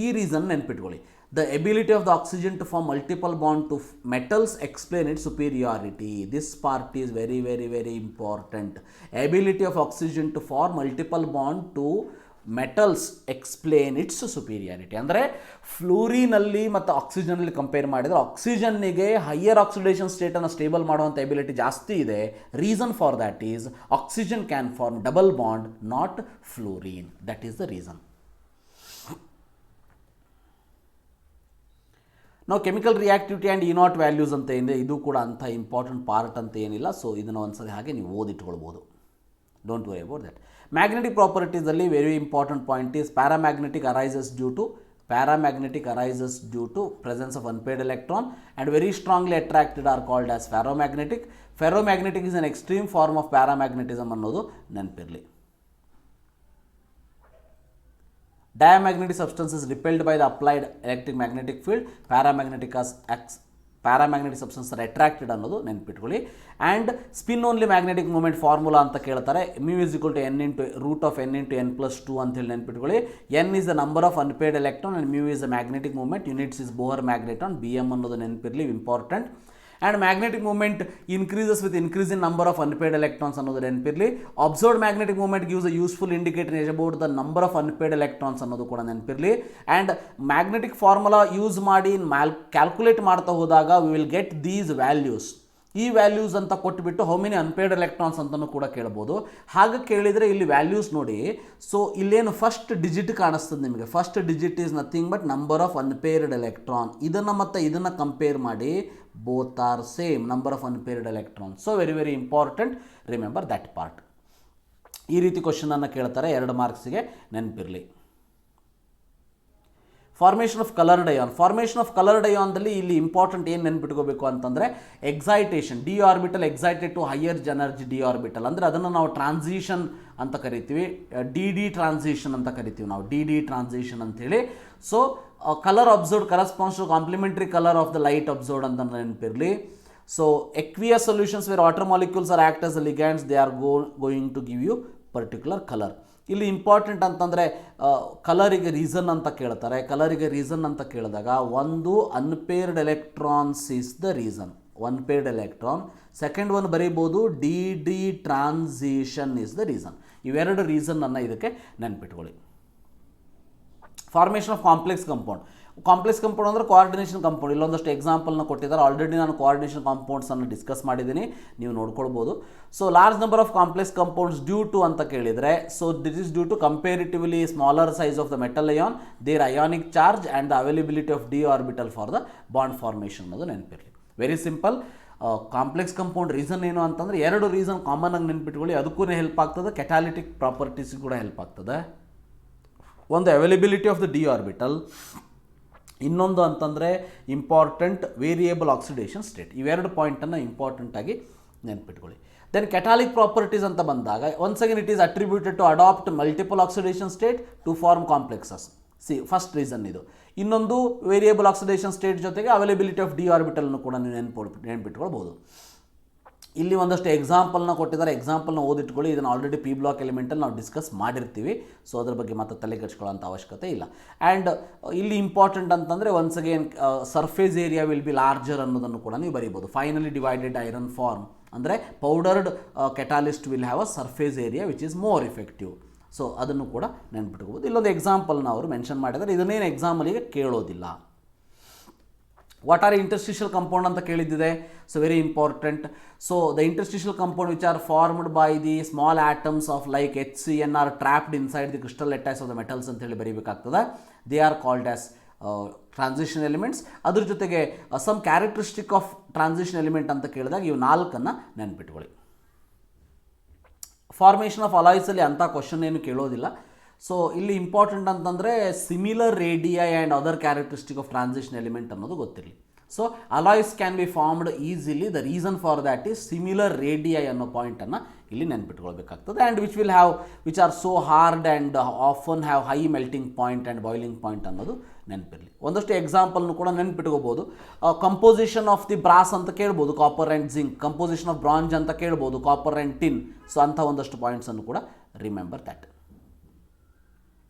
ಈ ರೀಸನ್ ನೆನ್ಪಿಟ್ಕೊಳ್ಳಿ. The ability of the oxygen to form multiple bond to metals explain it superiority. This part is very very very important. Ability of oxygen to form multiple bond to metals explain its superiority. ಅಂದರೆ ಫ್ಲೂರಿನಲ್ಲಿ ಮತ್ತು ಆಕ್ಸಿಜನಲ್ಲಿ ಕಂಪೇರ್ ಮಾಡಿದರೆ ಆಕ್ಸಿಜನ್ನಿಗೆ ಹೈಯರ್ ಆಕ್ಸಿಡೇಷನ್ ಸ್ಟೇಟನ್ನು ಸ್ಟೇಬಲ್ ಮಾಡುವಂಥ ಎಬಿಲಿಟಿ ಜಾಸ್ತಿ ಇದೆ. Reason for that is oxygen can form double bond, not fluorine. That is the reason. ನಾವು chemical reactivity and E nought values ಅಂತ ಏನಿದೆ ಇದು ಕೂಡ ಅಂಥ ಇಂಪಾರ್ಟೆಂಟ್ ಪಾರ್ಟ್ ಅಂತ ಏನಿಲ್ಲ. ಸೊ ಇದನ್ನು ಒಂದ್ಸರಿ ಹಾಗೆ ನೀವು ಓದಿಟ್ಕೊಳ್ಬೋದು. Don't worry about that. Magnetic ಪ್ರಾಪರ್ಟೀಸಲ್ಲಿ very important point is paramagnetic arises due to presence of unpaired electron and very strongly attracted are called as ferromagnetic. Ferromagnetic is an extreme form of paramagnetism ಅನ್ನೋದು ನೆನಪಿರಲಿ. Diamagnetic substance is repelled by the applied electric magnetic field. Paramagnetic substances are attracted ಅನ್ನೋದು ನೆನ್ಪಿಟ್ಕೊಳ್ಳಿ. And spin only magnetic moment formula ಅಂತ ಕೇಳ್ತಾರೆ. μ = n × √n × n+2 ಅಂತೇಳಿ ನೆನ್ಪಿಟ್ಕೊಳ್ಳಿ. n is the number of unpaired electron and μ is the magnetic moment. Units is Bohr magneton. Bm ಅನ್ನೋದು ನೆನಪಿರಲಿ, important. And magnetic moment increases with increase in number of unpaired electrons ಅನ್ನೋದು ನೆನಪಿರಲಿ. Observed magnetic moment gives a useful indicator about the number of unpaired electrons ಅನ್ನೋದು ಕೂಡ ನೆನಪಿರಲಿ. ಆ್ಯಂಡ್ ಮ್ಯಾಗ್ನೆಟಿಕ್ ಫಾರ್ಮುಲಾ ಯೂಸ್ ಮಾಡಿ ಕ್ಯಾಲ್ಕುಲೇಟ್ ಮಾಡ್ತಾ ಹೋದಾಗ we will get these values. ಈ ವ್ಯಾಲ್ಯೂಸ್ ಅಂತ ಕೊಟ್ಟುಬಿಟ್ಟು ಹೌ ಮೆನಿ ಅನ್ಪೇರ್ಡ್ ಎಲೆಕ್ಟ್ರಾನ್ಸ್ ಅಂತಲೂ ಕೂಡ ಕೇಳ್ಬೋದು. ಹಾಗೆ ಕೇಳಿದರೆ ಇಲ್ಲಿ ವ್ಯಾಲ್ಯೂಸ್ ನೋಡಿ. ಸೊ ಇಲ್ಲೇನು ಫಸ್ಟ್ ಡಿಜಿಟ್ ಕಾಣಿಸ್ತದೆ ನಿಮಗೆ. First digit is nothing but number of unpaired electron. ಇದನ್ನು ಮತ್ತು ಇದನ್ನು ಕಂಪೇರ್ ಮಾಡಿ both are same number of unpaired electron. So very very important, remember that part. ಈ ರೀತಿ ಕ್ವಶನನ್ನು ಕೇಳ್ತಾರೆ, 2 ಮಾರ್ಕ್ಸಿಗೆ ನೆನಪಿರಲಿ. Formation of coloured ion. Formation of coloured ಅಯಾನ್ದಲ್ಲಿ ಇಲ್ಲಿ ಇಂಪಾರ್ಟೆಂಟ್ ಏನು ನೆನ್ಪಿಟ್ಕೋಬೇಕು ಅಂತಂದರೆ excitation. D orbital excited to higher energy d orbital, ಅಂದರೆ ಅದನ್ನು ನಾವು ಟ್ರಾನ್ಸಿಷನ್ ಅಂತ ಕರಿತೀವಿ. ಡಿ ಟ್ರಾನ್ಸಿಷನ್ ಅಂತ ಕರಿತೀವಿ ನಾವು, ಡಿ ಟ್ರಾನ್ಸಿಷನ್ ಅಂಥೇಳಿ. So colour observed corresponds to complementary colour of the light observed ಅಂತ ನೆನಪಿರಲಿ. So aqueous solutions where water molecules are act as a ligands, they are going to give you particular colour. ಇಲ್ಲಿ ಇಂಪಾರ್ಟೆಂಟ್ ಅಂತಂದರೆ ಕಲರಿಗೆ ರೀಸನ್ ಅಂತ ಕೇಳ್ತಾರೆ. ಕಲರಿಗೆ ರೀಸನ್ ಅಂತ ಕೇಳಿದಾಗ ಒಂದು unpaired electrons is the reason, one paired electron. Second one ಬರೀಬೋದು d transition is the reason. ಇವೆರಡು ರೀಸನನ್ನು ಇದಕ್ಕೆ ನೆನ್ಪಿಟ್ಕೊಳ್ಳಿ. Formation of complex compound. Complex compound ಅಂದರೆ ಕೋಆರ್ಡಿನೇಷನ್ ಕಂಪೌಂಡ್. ಇಲ್ಲೊಂದಷ್ಟು ಎಕ್ಸಾಂಪಲ್ನ ಕೊಟ್ಟಿದ್ದಾರೆ. ಆಲ್ರೆಡಿ ನಾನು ಕೋಆರ್ಡಿನೇಷನ್ ಕಾಂಪೌಂಡ್ಸನ್ನು ಡಿಸ್ಕಸ್ ಮಾಡಿದ್ದೀನಿ, ನೀವು ನೋಡ್ಕೊಳ್ಬೋದು. So large number of complex compounds due to ಅಂತ ಕೇಳಿದರೆ, so this is due to comparatively smaller size of the metal ion, their ionic charge and the availability of D orbital for the bond formation ಅನ್ನೋದು ನೆನಪಿರಲಿ. Very simple. Complex compound reason ಏನು ಅಂತಂದರೆ 2 ರೀಸನ್ ಕಾಮನ್ ಆಗಿ ನೆನ್ಪಿಟ್ಕೊಳ್ಳಿ. ಅದಕ್ಕೂ ಹೆಲ್ಪ್ ಆಗ್ತದೆ, ಕೆಟಾಲಿಟಿಕ್ ಪ್ರಾಪರ್ಟೀಸ್ಗೂ ಕೂಡ ಹೆಲ್ಪ್ ಆಗ್ತದೆ. ಒಂದು availability of the D orbital, ಇನ್ನೊಂದು ಅಂತಂದರೆ ಇಂಪಾರ್ಟೆಂಟ್ ವೇರಿಯೇಬಲ್ ಆಕ್ಸಿಡೇಷನ್ ಸ್ಟೇಟ್. ಇವೆರಡು ಪಾಯಿಂಟನ್ನು ಇಂಪಾರ್ಟೆಂಟಾಗಿ ನೆನ್ಪಿಟ್ಕೊಳ್ಳಿ. ದೆನ್ ಕೆಟಾಲಿಕ್ ಪ್ರಾಪರ್ಟೀಸ್ ಅಂತ ಬಂದಾಗ once again it is attributed to adapt multiple oxidation state to form complexes. First reason ಇದು. ಇನ್ನೊಂದು ವೇರಿಯೇಬಲ್ ಆಕ್ಸಿಡೇಷನ್ ಸ್ಟೇಟ್ ಜೊತೆಗೆ ಅವೈಲಬಿಲಿಟಿ ಆಫ್ ಡಿ ಆರ್ಬಿಟಲ್ನು ಕೂಡ ನೀವು ನೆನ್ಪಿಟ್ಕೊಳ್ಬೋದು. ಇಲ್ಲಿ ಒಂದಷ್ಟು ಎಕ್ಸಾಂಪಲ್ನ ಕೊಟ್ಟಿದ್ದಾರೆ, ಎಕ್ಸಾಂಪಲ್ನ ಓದಿಟ್ಕೊಳ್ಳಿ. ಇದನ್ನು ಆಲ್ರೆಡಿ ಪಿ ಬ್ಲಾಕ್ ಎಲಿಮೆಂಟಲ್ಲಿ ನಾವು ಡಿಸ್ಕಸ್ ಮಾಡಿರ್ತೀವಿ. ಸೊ ಅದ್ರ ಬಗ್ಗೆ ಮತ್ತೆ ತಲೆ ಕೆಡಿಸ್ಕೊಳ್ಳೋಂಥ ಅವಶ್ಯಕತೆ ಇಲ್ಲ. ಆ್ಯಂಡ್ ಇಲ್ಲಿ ಇಂಪಾರ್ಟೆಂಟ್ ಅಂತಂದರೆ once again surface area will be larger ಅನ್ನೋದನ್ನು ಕೂಡ ನೀವು ಬರೀಬೋದು. ಫೈನಲಿ ಡಿವೈಡೆಡ್ ಐರನ್ ಫಾರ್ಮ್ ಅಂದರೆ powdered catalyst will have a surface area which is more effective. So ಅದನ್ನು ಕೂಡ ನೆನ್ಪಿಟ್ಕೋಬೋದು. ಇಲ್ಲೊಂದು ಎಕ್ಸಾಂಪಲ್ನ ಅವರು ಮೆನ್ಷನ್ ಮಾಡಿದ್ದಾರೆ, ಇದನ್ನೇನು ಎಕ್ಸಾಮಲ್ಲಿಗೆ ಕೇಳೋದಿಲ್ಲ. ವಾಟ್ ಆರ್ ಇಂಟರ್ಸ್ಟಿಷಿಯಲ್ ಕಂಪೌಂಡ್ ಅಂತ ಕೇಳಿದ್ದಿದೆ. So very important. So the interstitial compound which are formed by the small atoms of like HCN are trapped inside the crystal lattice of the metals ಅಂತ ಹೇಳಿ ಬರೀಬೇಕಾಗ್ತದೆ. They are called as transition elements. ಅದ್ರ ಜೊತೆಗೆ some characteristic of transition element ಅಂತ ಕೇಳಿದಾಗ ಇವು 4 ನೆನ್ಪಿಟ್ಕೊಳ್ಳಿ. ಫಾರ್ಮೇಷನ್ ಆಫ್ ಅಲಾಯ್ಸಲ್ಲಿ ಅಂಥ ಕ್ವಶನ್ ಏನು ಕೇಳೋದಿಲ್ಲ. ಸೊ ಇಲ್ಲಿ ಇಂಪಾರ್ಟೆಂಟ್ ಅಂತಂದರೆ similar radii and other characteristic of transition element ಅನ್ನೋದು ಗೊತ್ತಿರಲಿ. So alloys can be formed easily. The reason for that is similar radii ಅನ್ನೋ ಪಾಯಿಂಟನ್ನು ಇಲ್ಲಿ ನೆನ್ಪಿಟ್ಕೊಳ್ಬೇಕಾಗ್ತದೆ. And which are so hard and often have high melting point and boiling point ಅನ್ನೋದು ನೆನಪಿರಲಿ. ಒಂದಷ್ಟು ಎಕ್ಸಾಂಪಲ್ನು ಕೂಡ ನೆನ್ಪಿಟ್ಕೋಬೋದು. ಕಂಪೋಸಿಷನ್ ಆಫ್ ದಿ ಬ್ರಾಸ್ ಅಂತ ಕೇಳ್ಬೋದು, copper and zinc. Composition of bronze ಅಂತ ಕೇಳ್ಬೋದು, ಕಾಪರ್ ಆ್ಯಂಡ್ ಟಿನ್. ಸೊ ಅಂಥ ಒಂದಷ್ಟು ಪಾಯಿಂಟ್ಸನ್ನು ಕೂಡ ರಿಮೆಂಬರ್ ದ್ಯಾಟ್.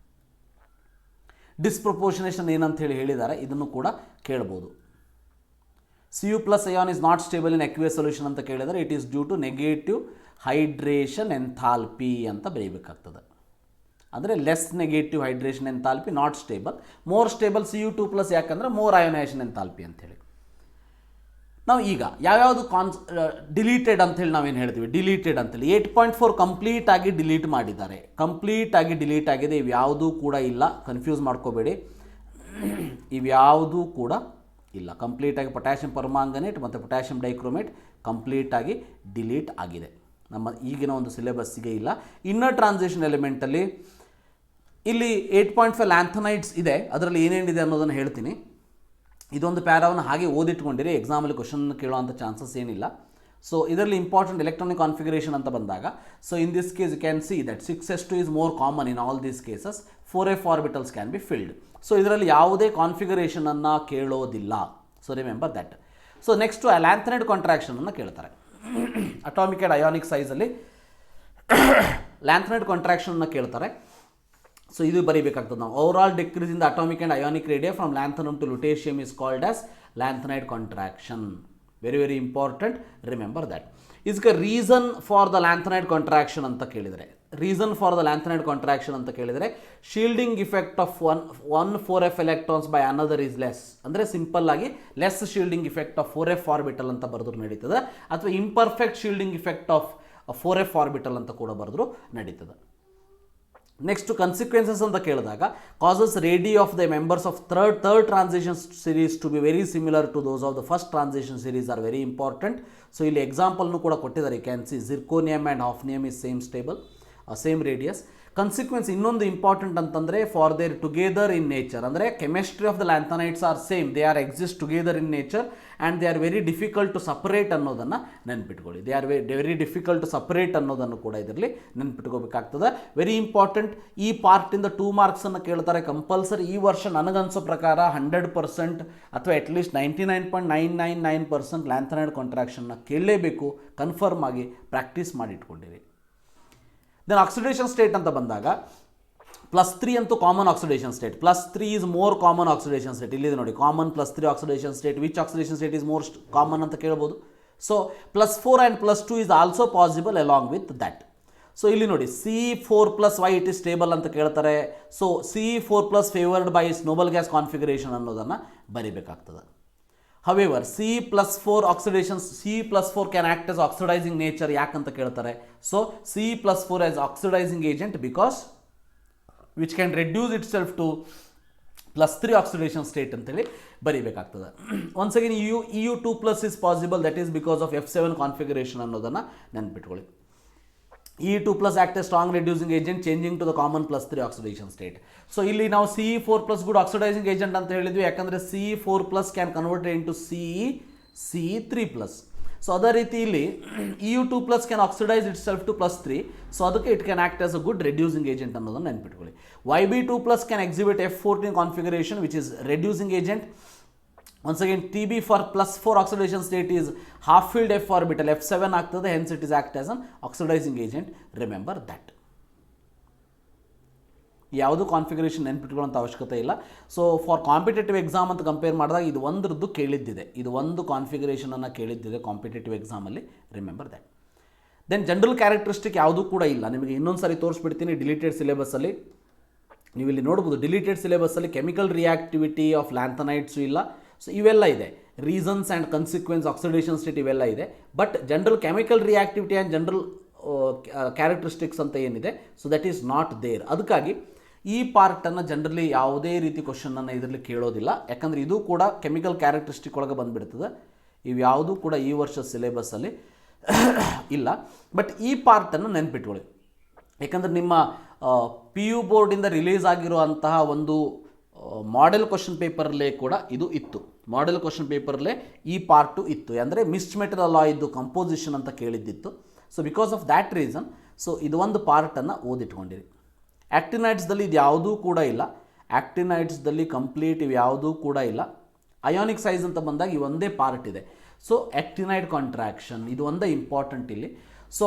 ಡಿಸ್ಪ್ರಪೋರ್ಷನೇಷನ್ ಏನಂತ ಹೇಳಿದ್ದಾರೆ, ಇದನ್ನು ಕೂಡ ಕೇಳ್ಬೋದು. Cu+ ion is not stable in aqueous solution ಅಂತ ಕೇಳಿದರೆ it is due to negative hydration enthalpy ಅಂತ ಬರೀಬೇಕಾಗ್ತದೆ. ಅಂದರೆ less negative hydration enthalpy, not stable. More stable Cu2+, ಯಾಕಂದರೆ ಮೋರ್ ಅಯೋನೈಸೇಷನ್ ಎಂಥಾಲ್ಪಿ ಅಂತೇಳಿ. ನಾವು ಈಗ ಯಾವ್ಯಾವುದು ಡಿಲೀಟೆಡ್ ಅಂಥೇಳಿ ನಾವೇನು ಹೇಳ್ತೀವಿ, ಡಿಲೀಟೆಡ್ ಅಂತೇಳಿ 8.4 ಕಂಪ್ಲೀಟಾಗಿ ಡಿಲೀಟ್ ಮಾಡಿದ್ದಾರೆ. ಕಂಪ್ಲೀಟಾಗಿ ಡಿಲೀಟ್ ಆಗಿದೆ. ಇವ್ಯಾವುದೂ ಕೂಡ ಇಲ್ಲ, ಕನ್ಫ್ಯೂಸ್ ಮಾಡ್ಕೋಬೇಡಿ. ಇವ್ಯಾವುದೂ ಕೂಡ ಇಲ್ಲ. ಕಂಪ್ಲೀಟಾಗಿ ಪೊಟ್ಯಾಷಿಯಂ ಪರ್ಮಾಂಗನೇಟ್ ಮತ್ತು ಪೊಟ್ಯಾಷಿಯಂ ಡೈಕ್ರೋಮೇಟ್ ಕಂಪ್ಲೀಟಾಗಿ ಡಿಲೀಟ್ ಆಗಿದೆ. ನಮ್ಮ ಈಗಿನ ಒಂದು ಸಿಲೆಬಸ್ಸಿಗೆ ಇಲ್ಲ. ಇನ್ನರ್ ಟ್ರಾನ್ಸಿಷನ್ ಎಲಿಮೆಂಟಲ್ಲಿ ಇಲ್ಲಿ 8.5 ಲ್ಯಾಂಥನೈಡ್ಸ್ ಇದೆ. ಅದರಲ್ಲಿ ಏನೇನಿದೆ ಅನ್ನೋದನ್ನು ಹೇಳ್ತೀನಿ. ಇದೊಂದು ಪ್ಯಾರಾವನ್ನು ಹಾಗೆ ಓದಿಟ್ಕೊಂಡಿರಿ, ಎಕ್ಸಾಮಲ್ಲಿ ಕ್ವಶನ್ ಕೇಳೋವಂಥ ಚಾನ್ಸಸ್ ಏನಿಲ್ಲ. ಸೊ ಇದರಲ್ಲಿ ಇಂಪಾರ್ಟೆಂಟ್ ಎಲೆಕ್ಟ್ರಾನಿಕ್ ಕಾನ್ಫಿಗರೇಷನ್ ಅಂತ ಬಂದಾಗ, so in this case you can see that 6s2 is more common in all these cases. 4f orbitals can be filled. So ಇದರಲ್ಲಿ ಯಾವುದೇ ಕಾನ್ಫಿಗರೇಷನನ್ನು ಕೇಳೋದಿಲ್ಲ. So remember that. So next lanthanide ಕಾಂಟ್ರಾಕ್ಷನನ್ನು ಕೇಳ್ತಾರೆ. ಅಟಾಮಿಕ್ ಆ್ಯಂಡ್ ಅಯಾನಿಕ್ ಸೈಜಲ್ಲಿ ಲ್ಯಾಂಥನೈಡ್ ಕಾಂಟ್ರಾಕ್ಷನನ್ನು ಕೇಳ್ತಾರೆ. ಸೊ ಇದು ಬರೀಬೇಕಾಗ್ತದೆ ನಾವು. Overall decrease in the atomic and ionic radii from lanthanum to lutetium is called as lanthanide contraction. Very very important, remember that. ಇದಕ್ಕೆ reason for the lanthanide contraction ಅಂತ ಕೇಳಿದರೆ, reason for the lanthanide contraction ಅಂತ ಕೇಳಿದರೆ shielding effect of 1,4f electrons by another is less, ಅಂದರೆ ಸಿಂಪಲ್ ಆಗಿ less shielding effect of 4f orbital ಅಂತ ಬರೆದ್ರು ನಡೀತದೆ, ಅಥವಾ imperfect shielding effect of 4f orbital ಅಂತ ಕೂಡ ಬರೆದ್ರು ನಡೀತದೆ. ನೆಕ್ಸ್ಟ್ ಕನ್ಸಿಕ್ವೆನ್ಸಸ್ ಅಂತ ಕೇಳಿದಾಗ causes radii of the members of third transition series to be very similar to those of the first transition series are very important. So ಇಲ್ಲಿ ಎಕ್ಸಾಂಪಲ್ನು ಕೂಡ ಕೊಟ್ಟಿದ್ದಾರೆ, you can see zirconium and hafnium is same stable, same radius. Consequence ಇನ್ನೊಂದು ಇಂಪಾರ್ಟೆಂಟ್ ಅಂತಂದರೆ for their together in nature, ಅಂದರೆ chemistry of the lanthanides are same, they are exist together in nature and they are very difficult to separate ಅನ್ನೋದನ್ನು ನೆನ್ಪಿಟ್ಕೊಳ್ಳಿ. They are very difficult to separate ಅನ್ನೋದನ್ನು ಕೂಡ ಇದರಲ್ಲಿ ನೆನ್ಪಿಟ್ಕೋಬೇಕಾಗ್ತದೆ. Very important. ಈ ಪಾರ್ಟಿಂದ 2 ಮಾರ್ಕ್ಸನ್ನು ಕೇಳ್ತಾರೆ ಕಂಪಲ್ಸರಿ. ಈ ವರ್ಷ ನನಗನ್ಸೋ ಪ್ರಕಾರ 100% ಅಥವಾ ಅಟ್ಲೀಸ್ಟ್ 99.999% ಲ್ಯಾಂಥನೈಡ್ ಕಾಂಟ್ರಾಕ್ಷನ್ನ ಕೇಳಲೇಬೇಕು, ಕನ್ಫರ್ಮ್ ಆಗಿ ಪ್ರಾಕ್ಟೀಸ್ ಮಾಡಿ ಇಟ್ಕೊಂಡಿರಿ. ದೆನ್ ಆಕ್ಸಿಡೇಷನ್ ಸ್ಟೇಟ್ ಅಂತ ಬಂದಾಗ +3 ಅಂತೂ common oxidation state. +3 is more common oxidation state. ಇಲ್ಲಿದೆ ನೋಡಿ, common +3 oxidation state. Which oxidation state is more common ಅಂತ ಕೇಳ್ಬೋದು. So +4 and +2 is also possible along with that. So ಇಲ್ಲಿ ನೋಡಿ C4+ why it is stable ಅಂತ ಕೇಳ್ತಾರೆ. So C4+ favoured by is Nobel gas configuration ಅನ್ನೋದನ್ನು ಬರಿಬೇಕಾಗ್ತದೆ. However, C+4 oxidation, C+4 can act as oxidizing nature. ಯಾಕಂತ ಕೇಳ್ತಾರೆ. So C+4 as oxidizing agent because which can reduce itself to +3 oxidation state ಅಂತೇಳಿ ಬರಿಬೇಕಾಗ್ತದೆ. Once again EU2+ is possible, that is because of F7 configuration ಅನ್ನೋದನ್ನು ನೆನ್ಪಿಟ್ಕೊಳ್ಳಿ. E2+ act as strong reducing agent changing to the common +3 oxidation state. So ಇಲ್ಲಿ ನಾವು Ce4+ ಗುಡ್ ಆಕ್ಸಿಡೈಸಿಂಗ್ ಏಜೆಂಟ್ ಅಂತ ಹೇಳಿದ್ವಿ, ಯಾಕಂದರೆ Ce4+ can convert into Ce3+. So ಅದೇ ರೀತಿ ಇಲ್ಲಿ EU2+ can oxidise itself to +3, so ಅದಕ್ಕೆ it can act as a good reducing agent ಅನ್ನೋದನ್ನು ನೆನ್ಪಿಟ್ಕೊಳ್ಳಿ. Yb2+ can exhibit F14 configuration which is reducing agent. Once again, TB for +4 oxidation state is half filled F orbital, F7 ಆಗ್ತದೆ, hence it is act as an oxidizing agent. Remember that. ಯಾವುದು ಕಾನ್ಫಿಗರೇಷನ್ ನೆನ್ಪಿಟ್ಕೊಳ್ಳೋಂಥ ಅವಶ್ಯಕತೆ ಇಲ್ಲ. ಸೊ ಫಾರ್ ಕಾಂಪಿಟೇಟಿವ್ ಎಕ್ಸಾಮ್ ಅಂತ ಕಂಪೇರ್ ಮಾಡಿದಾಗ ಇದು ಒಂದರದ್ದು ಕೇಳಿದ್ದಿದೆ, ಇದು ಒಂದು ಕಾನ್ಫಿಗರೇಷನನ್ನು ಕೇಳಿದ್ದಿದೆ ಕಾಂಪಿಟೇಟಿವ್ ಎಕ್ಸಾಮಲ್ಲಿ. Remember that. Then general characteristic ಯಾವುದೂ ಕೂಡ ಇಲ್ಲ. ನಿಮಗೆ ಇನ್ನೊಂದು ಸಾರಿ ತೋರಿಸ್ಬಿಡ್ತೀನಿ. ಡಿಲೀಟೆಡ್ ಸಿಲೆಬಸ್ಸಲ್ಲಿ ನೀವು ಇಲ್ಲಿ ನೋಡ್ಬೋದು, ಡಿಲೀಟೆಡ್ ಸಿಲೆಬಸ್ಸಲ್ಲಿ ಕೆಮಿಕಲ್ ರಿಯಾಕ್ಟಿವಿಟಿ ಆಫ್ ಲ್ಯಾಂಥನೈಡ್ಸು ಇಲ್ಲ. ಸೊ ಇವೆಲ್ಲ ಇದೆ, reasons and consequence, oxidation state ಇವೆಲ್ಲ ಇದೆ. But general chemical reactivity and general characteristics ಅಂತ ಏನಿದೆ, so that is not there. ಅದಕ್ಕಾಗಿ ಈ ಪಾರ್ಟನ್ನು ಜನರಲಿ ಯಾವುದೇ ರೀತಿ ಕ್ವಶನನ್ನು ಇದರಲ್ಲಿ ಕೇಳೋದಿಲ್ಲ, ಯಾಕಂದರೆ ಇದು ಕೂಡ ಕೆಮಿಕಲ್ ಕ್ಯಾರೆಕ್ಟರಿಸ್ಟಿಕ್ ಒಳಗೆ ಬಂದುಬಿಡ್ತದೆ. ಇವ್ಯಾವುದೂ ಕೂಡ ಈ ವರ್ಷದ ಸಿಲೆಬಸ್ಸಲ್ಲಿ ಇಲ್ಲ. ಬಟ್ ಈ ಪಾರ್ಟನ್ನು ನೆನ್ಪಿಟ್ಕೊಳ್ಳಿ, ಯಾಕಂದರೆ ನಿಮ್ಮ PU ಬೋರ್ಡಿಂದ ರಿಲೀಸ್ ಆಗಿರುವಂತಹ ಒಂದು ಮಾಡೆಲ್ ಕ್ವಶನ್ ಪೇಪರಲ್ಲೇ ಕೂಡ ಇದು ಇತ್ತು. ಮಾಡೆಲ್ ಕ್ವಶನ್ ಪೇಪರಲ್ಲೇ ಈ ಪಾರ್ಟು ಇತ್ತು, ಅಂದರೆ ಮಿಕ್ಸ್ಡ್ ಮೆಟಲ್ ಲಾ ಇದ್ದು ಕಂಪೋಸಿಷನ್ ಅಂತ ಕೇಳಿದ್ದಿತ್ತು. So because of that reason so ಇದು ಒಂದು ಪಾರ್ಟನ್ನು ಓದಿಟ್ಕೊಂಡಿರಿ. ಆ್ಯಕ್ಟಿನೈಡ್ಸ್ದಲ್ಲಿ ಇದು ಯಾವುದೂ ಕೂಡ ಇಲ್ಲ. ಆ್ಯಕ್ಟಿನೈಡ್ಸ್ದಲ್ಲಿ ಕಂಪ್ಲೀಟ್ ಇವು ಯಾವುದೂ ಕೂಡ ಇಲ್ಲ. ಅಯಾನಿಕ್ ಸೈಜ್ ಅಂತ ಬಂದಾಗ ಈ ಒಂದೇ ಪಾರ್ಟ್ ಇದೆ. ಸೊ ಆ್ಯಕ್ಟಿನೈಡ್ ಕಾಂಟ್ರಾಕ್ಷನ್ ಇದು ಒಂದೇ ಇಂಪಾರ್ಟೆಂಟ್ ಇಲ್ಲಿ. So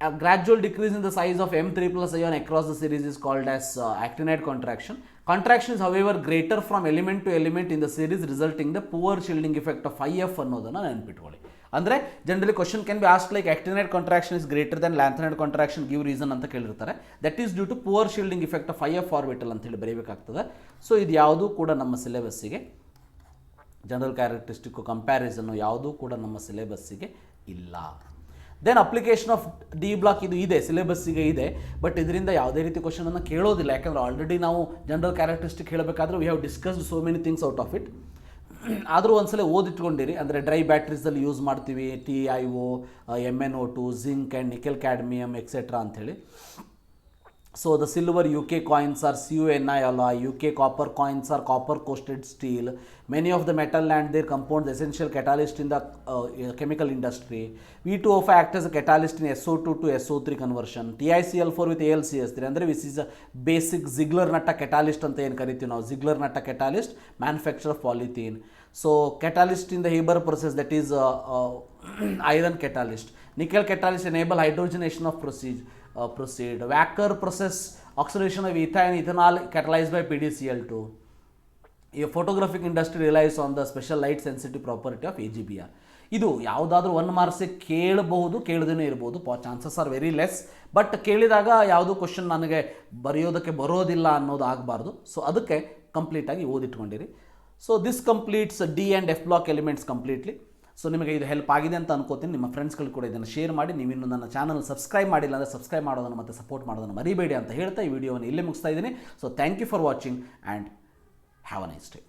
a gradual decrease in the size of M3+ ion across the series is called as actinide contraction. Contraction is however greater from element to element in the series, resulting the poor shielding effect of IF ಅನ್ನೋದನ್ನು ನೆನ್ಪಿಟ್ಕೊಳ್ಳಿ. ಅಂದರೆ generally question can be ask like actinide contraction is greater than lanthanide contraction, give reason ಅಂತ ಕೇಳಿರ್ತಾರೆ. That is due to poor shielding effect of IF orbital ಅಂತೇಳಿ ಬರೀಬೇಕಾಗ್ತದೆ. ಸೊ ಇದು ಯಾವುದೂ ಕೂಡ ನಮ್ಮ ಸಿಲೆಬಸ್ಸಿಗೆ, ಜನರಲ್ ಕ್ಯಾರೆಕ್ಟರಿಸ್ಟಿಕ್ಕು ಕಂಪ್ಯಾರಿಸನ್ನು ಯಾವುದೂ ಕೂಡ ನಮ್ಮ ಸಿಲೆಬಸ್ಸಿಗೆ ಇಲ್ಲ. Then application of d block ಇದು ಇದೆ, ಸಿಲೆಬಸ್ಸಿಗೆ ಇದೆ. ಬಟ್ ಇದರಿಂದ ಯಾವುದೇ ರೀತಿ ಕ್ವಶನನ್ನು ಕೇಳೋದಿಲ್ಲ, ಯಾಕಂದರೆ ಆಲ್ರೆಡಿ ನಾವು ಜನರಲ್ ಕ್ಯಾರೆಕ್ಟರಿಸ್ಟಿಕ್ ಹೇಳಬೇಕಾದ್ರೆ we have discussed so many things out of it. ಆದರೂ ಒಂದ್ಸಲ ಓದಿಟ್ಕೊಂಡಿರಿ. ಅಂದರೆ ಡ್ರೈ ಬ್ಯಾಟ್ರೀಸಲ್ಲಿ ಯೂಸ್ ಮಾಡ್ತೀವಿ TiO, MnO2, zinc and nickel cadmium etcetera ಅಂಥೇಳಿ. So the silver UK coins are CuNi alloy, UK copper coins are copper coated steel. Many of the metal and their compounds essential catalyst in the chemical industry. V2O5 act as a catalyst in SO2 to SO3 conversion. TiCl4 with AlCS3 ಅಂದರೆ this is a basic Ziegler Natta catalyst ಅಂತ ಏನು ಕರಿತೀವಿ ನಾವು. Ziegler Natta catalyst manufacture of polythene. So catalyst in the Haber process, that is iron catalyst. Nickel catalyst enable hydrogenation of proceed. Wacker process oxidation of ethanol catalyzed by PDCl2. A photographic industry relies on the special light sensitive property of AGBR. ಇದು ಯಾವುದಾದ್ರೂ 1 ಮಾರ್ಕ್ಸಿಗೆ ಕೇಳಬಹುದು, ಕೇಳದೇ ಇರ್ಬೋದು, chances are very less. But ಕೇಳಿದಾಗ ಯಾವುದೂ ಕ್ವಶನ್ ನನಗೆ ಬರೆಯೋದಕ್ಕೆ ಬರೋದಿಲ್ಲ ಅನ್ನೋದು ಆಗಬಾರ್ದು. ಸೊ ಅದಕ್ಕೆ ಕಂಪ್ಲೀಟಾಗಿ ಓದಿಟ್ಕೊಂಡಿರಿ. So this completes D and F block elements completely. So ನಿಮಗೆ ಇದು ಹೆಲ್ಪ್ ಆಗಿದೆ ಅಂತ ಅನ್ಕೋತೀನಿ. ನಿಮ್ಮ ಫ್ರೆಂಡ್ಸ್ಗಳು ಕೂಡ ಇದನ್ನು ಶೇರ್ ಮಾಡಿ. ನೀವಿನ್ನು ನನ್ನ ಚಾನಲ್ ಸಬ್ಸ್ಕ್ರೈಬ್ ಮಾಡಿಲ್ಲ ಅಂದರೆ ಸಬ್ಸ್ಕ್ರೈಬ್ ಮಾಡೋದನ್ನು ಮತ್ತು ಸಪೋರ್ಟ್ ಮಾಡೋದನ್ನು ಮರಿಬೇಡಿ ಅಂತ ಹೇಳ್ತಾ ಈ ವಿಡಿಯೋವನ್ನು ಇಲ್ಲೇ ಮುಗಿಸ್ತಾ ಇದ್ದೀನಿ. So thank you for watching and have a nice day.